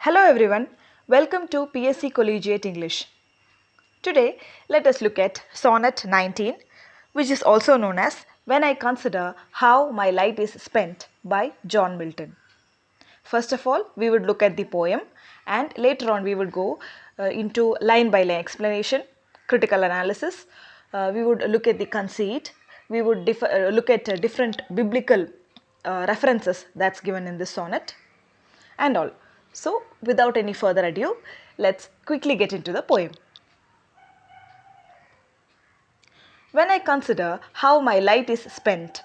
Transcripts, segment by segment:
Hello everyone, welcome to PSC Collegiate English. Today let us look at Sonnet 19, which is also known as When I Consider How My Light is Spent by John Milton. First of all, we would look at the poem and later on we would go into line by line explanation, critical analysis. We would look at the conceit, we would look at different biblical references that's given in this sonnet and all. So, without any further ado, let's quickly get into the poem. When I consider how my light is spent,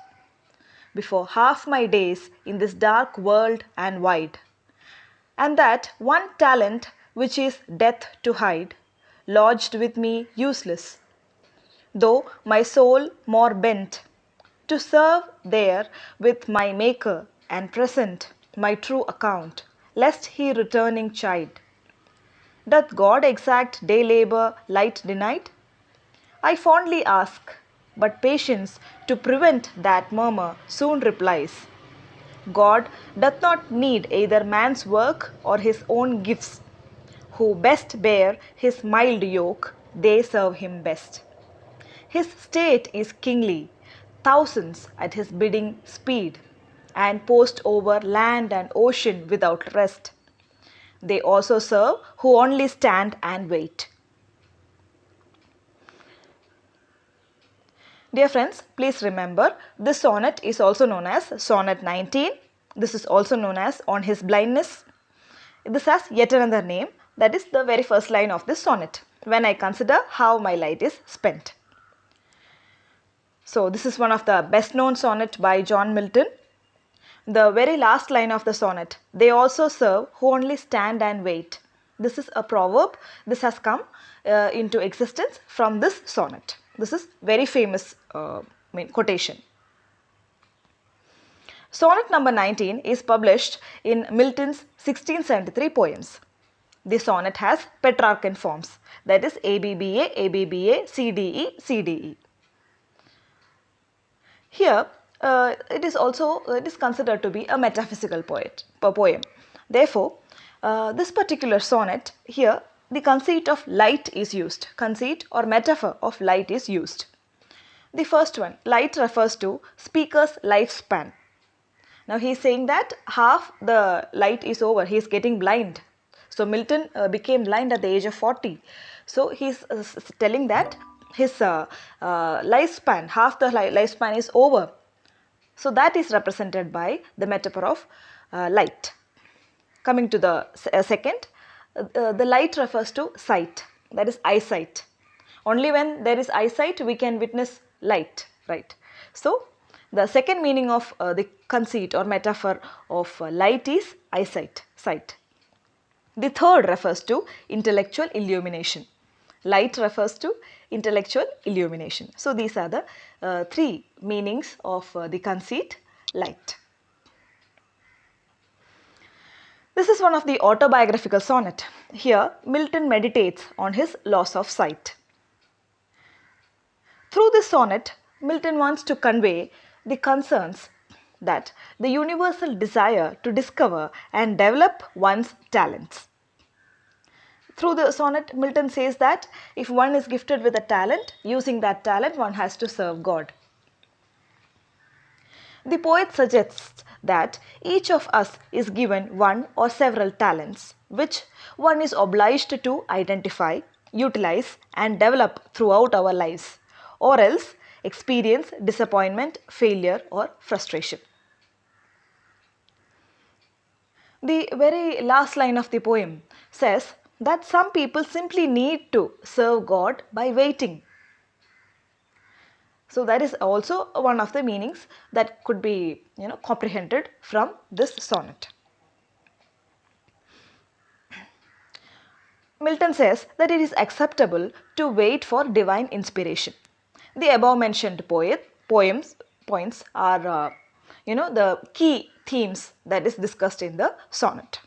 before half my days in this dark world and wide, and that one talent which is death to hide, lodged with me useless, though my soul more bent to serve there with my Maker and present my true account, lest he returning chide. Doth God exact day labour light denied? I fondly ask, but patience to prevent that murmur soon replies. God doth not need either man's work or his own gifts. Who best bear his mild yoke, they serve him best. His state is kingly, thousands at his bidding speed, and post over land and ocean without rest. They also serve who only stand and wait. Dear friends, please remember this sonnet is also known as Sonnet 19. This is also known as On His Blindness. This has yet another name, that is the very first line of this sonnet. When I consider how my light is spent. So this is one of the best known sonnet by John Milton. The very last line of the sonnet, they also serve who only stand and wait. This is a proverb. This has come into existence from this sonnet. This is very famous quotation. Sonnet number 19 is published in Milton's 1673 poems. The sonnet has Petrarchan forms, that is ABBA, ABBA, CDE, CDE. Here, it is considered to be a metaphysical poem. Therefore, this particular sonnet here, the conceit of light is used. Conceit or metaphor of light is used. The first one, light, refers to speaker's lifespan. Now he is saying that half the light is over. He is getting blind. So Milton became blind at the age of 40. So he is telling that his lifespan, half the lifespan is over. So that is represented by the metaphor of light. Coming to the second, the light refers to sight, that is eyesight. Only when there is eyesight we can witness light, right? So the second meaning of the conceit or metaphor of light is eyesight, sight. The third refers to intellectual illumination. Light refers to intellectual illumination. So these are the three meanings of the conceit, light. This is one of the autobiographical sonnet. Here Milton meditates on his loss of sight. Through this sonnet, Milton wants to convey the concerns that the universal desire to discover and develop one's talents. Through the sonnet, Milton says that if one is gifted with a talent, using that talent one has to serve God. The poet suggests that each of us is given one or several talents, which one is obliged to identify, utilize and develop throughout our lives, or else experience disappointment, failure or frustration. The very last line of the poem says that some people simply need to serve God by waiting. So that is also one of the meanings that could be comprehended from this sonnet. Milton says that it is acceptable to wait for divine inspiration. The above mentioned points are the key themes that is discussed in the sonnet.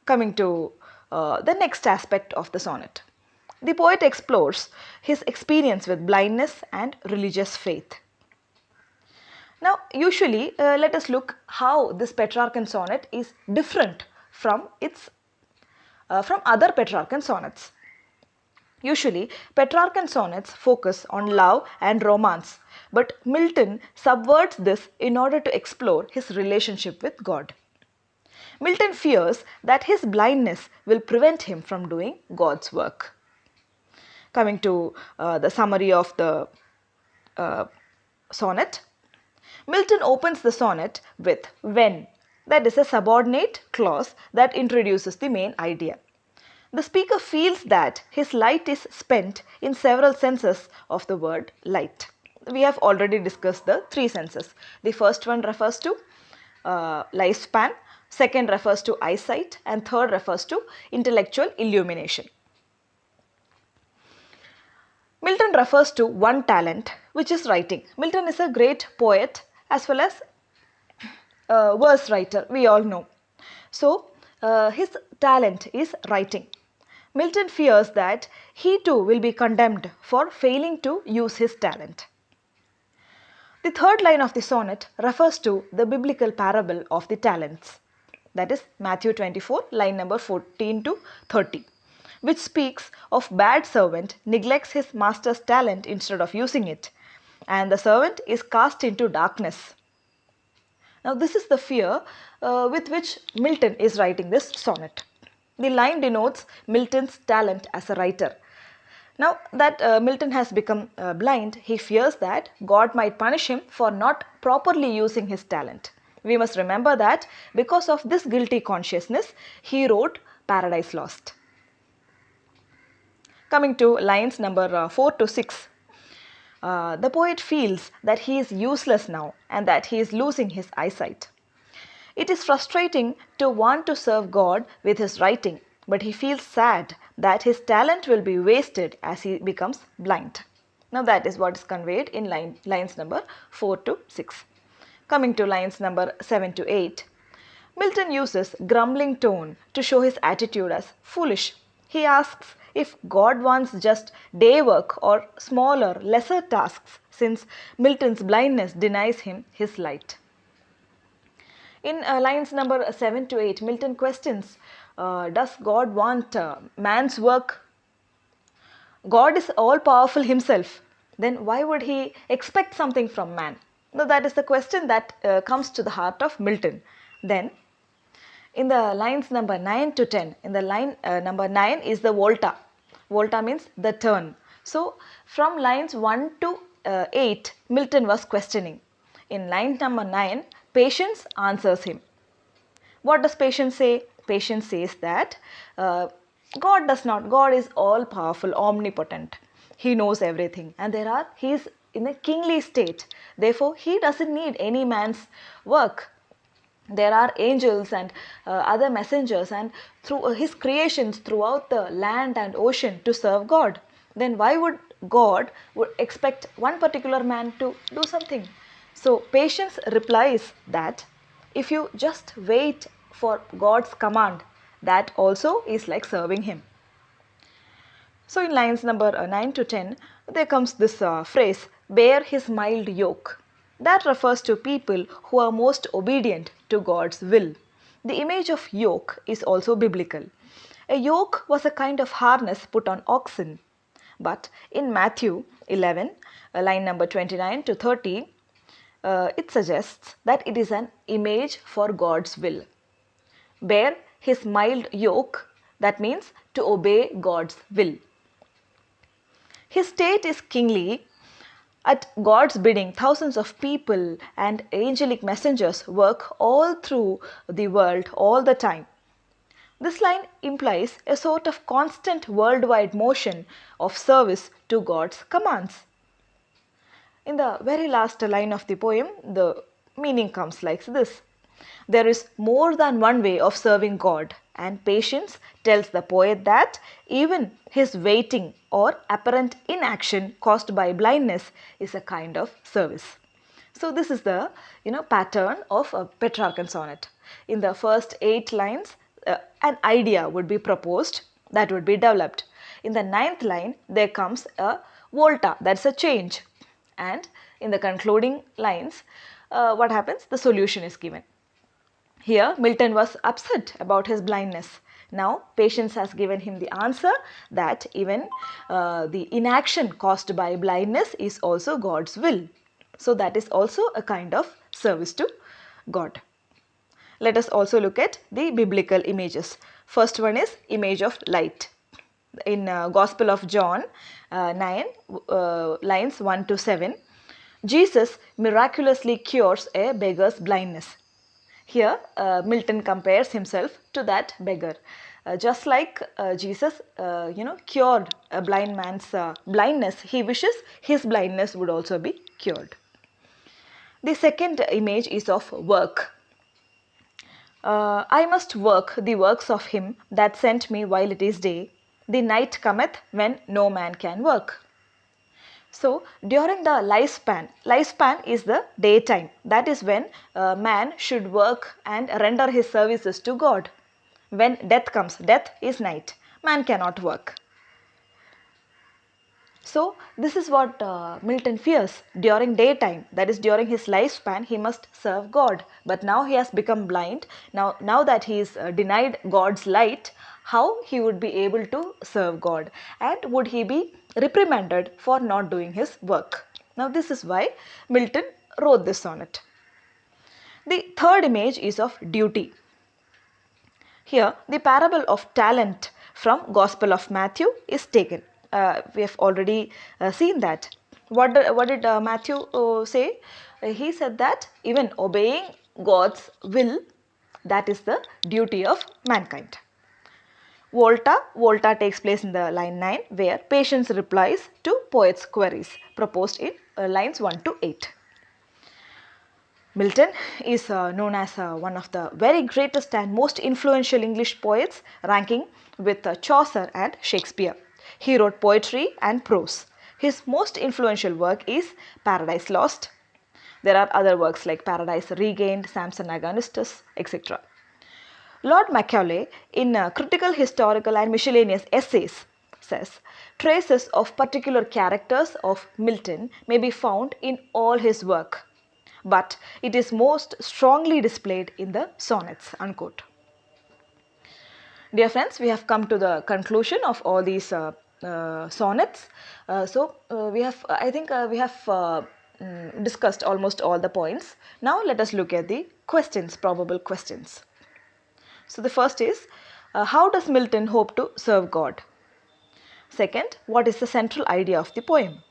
Coming to the next aspect of the sonnet. The poet explores his experience with blindness and religious faith. Now, usually, let us look how this Petrarchan sonnet is different from from other Petrarchan sonnets. Usually, Petrarchan sonnets focus on love and romance, but Milton subverts this in order to explore his relationship with God. Milton fears that his blindness will prevent him from doing God's work. Coming to the summary of the sonnet, Milton opens the sonnet with when, that is a subordinate clause that introduces the main idea. The speaker feels that his light is spent in several senses of the word light. We have already discussed the three senses. The first one refers to lifespan, second refers to eyesight, and third refers to intellectual illumination. Milton refers to one talent, which is writing. Milton is a great poet as well as verse writer, we all know. So, his talent is writing. Milton fears that he too will be condemned for failing to use his talent. The third line of the sonnet refers to the biblical parable of the talents, that is Matthew 24, line number 14 to 30, which speaks of bad servant neglects his master's talent instead of using it, and the servant is cast into darkness. Now, this is the fear with which Milton is writing this sonnet. The line denotes Milton's talent as a writer. Now that Milton has become blind, he fears that God might punish him for not properly using his talent. We must remember that because of this guilty consciousness, he wrote Paradise Lost. Coming to lines number 4 to 6. The poet feels that he is useless now and that he is losing his eyesight. It is frustrating to want to serve God with his writing, but he feels sad that his talent will be wasted as he becomes blind. Now that is what is conveyed in lines number 4 to 6. Coming to lines number 7 to 8. Milton uses grumbling tone to show his attitude as foolish. He asks if God wants just day work or smaller, lesser tasks, since Milton's blindness denies him his light. In lines number 7 to 8, Milton questions, does God want man's work? God is all powerful himself. Then why would he expect something from man? Now that is the question that comes to the heart of Milton. Then in the lines number 9 to 10, in the line number 9 is the volta. Volta means the turn. So from lines 1 to 8, Milton was questioning. In line number 9, Patience answers him. What does Patience say? Patience says that God is all powerful, omnipotent. He knows everything and he is in a kingly state. Therefore, he doesn't need any man's work. There are angels and other messengers and through his creations throughout the land and ocean to serve God. Then why would God expect one particular man to do something? So Patience replies that if you just wait for God's command, that also is like serving him. So in lines number 9 to 10, there comes this phrase, bear his mild yoke. That refers to people who are most obedient to God's will. The image of yoke is also biblical. A yoke was a kind of harness put on oxen. But in Matthew 11, line number 29 to 30, it suggests that it is an image for God's will. Bear his mild yoke, that means to obey God's will. His state is kingly. At God's bidding, thousands of people and angelic messengers work all through the world all the time. This line implies a sort of constant worldwide motion of service to God's commands. In the very last line of the poem, the meaning comes like this. There is more than one way of serving God, and Patience tells the poet that even his waiting or apparent inaction caused by blindness is a kind of service. So this is the pattern of a Petrarchan sonnet. In the first 8 lines, an idea would be proposed that would be developed. In the 9th line, there comes a volta, that's a change. And in the concluding lines, what happens? The solution is given. Here Milton was upset about his blindness. Now Patience has given him the answer that even the inaction caused by blindness is also God's will. So that is also a kind of service to God. Let us also look at the biblical images. First one is image of light. In Gospel of John 9 lines 1 to 7, Jesus miraculously cures a beggar's blindness. Here Milton compares himself to that beggar. Just like Jesus cured a blind man's blindness, he wishes his blindness would also be cured. The second image is of work. I must work the works of him that sent me while it is day. The night cometh when no man can work. So during the lifespan is the daytime. That is when man should work and render his services to God. When death comes, death is night. Man cannot work. So this is what Milton fears. During daytime, that is during his lifespan, he must serve God. But now he has become blind. Now that he is denied God's light, how he would be able to serve God? And would he be reprimanded for not doing his work? Now this is why Milton wrote this sonnet. The third image is of duty. Here the parable of talent from Gospel of Matthew is taken. We have already seen that. What did Matthew say? He said that even obeying God's will, that is the duty of mankind. Volta takes place in the line 9, where Patience replies to poet's queries proposed in lines 1 to 8. Milton is known as one of the very greatest and most influential English poets, ranking with Chaucer and Shakespeare. He wrote poetry and prose. His most influential work is Paradise Lost. There are other works like Paradise Regained, Samson Agonistus, etc. Lord Macaulay, in Critical, Historical and Miscellaneous Essays, says, traces of particular characters of Milton may be found in all his work, but it is most strongly displayed in the sonnets, unquote. Dear friends, we have come to the conclusion of all these sonnets. We have discussed almost all the points. Now let us look at the questions, probable questions. So the first is, how does Milton hope to serve God? Second, what is the central idea of the poem?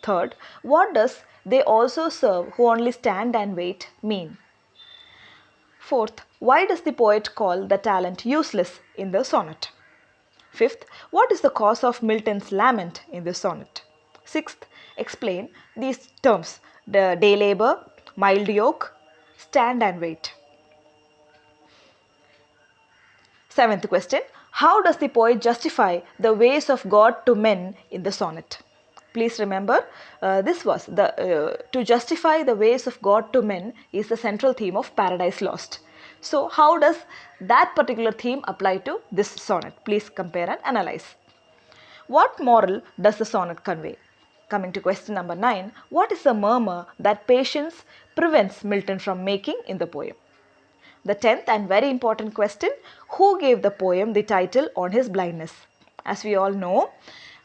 Third, what does "they also serve who only stand and wait" mean? Fourth, why does the poet call the talent useless in the sonnet? Fifth, what is the cause of Milton's lament in the sonnet? Sixth, explain these terms: the day labor, mild yoke, stand and wait. Seventh question, how does the poet justify the ways of God to men in the sonnet? Please remember, this was to justify the ways of God to men is the central theme of Paradise Lost. So how does that particular theme apply to this sonnet? Please compare and analyze. What moral does the sonnet convey? Coming to question number 9, what is the murmur that Patience prevents Milton from making in the poem? The 10th and very important question, who gave the poem the title On His Blindness? As we all know,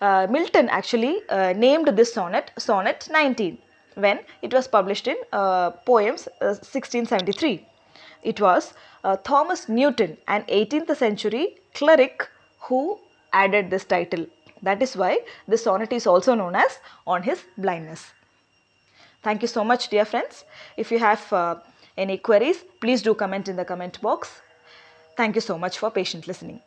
Milton actually named this sonnet Sonnet 19 when it was published in Poems 1673. It was Thomas Newton, an 18th century cleric, who added this title. That is why this sonnet is also known as On His Blindness. Thank you so much, dear friends. If you have any queries, please do comment in the comment box. Thank you so much for patient listening.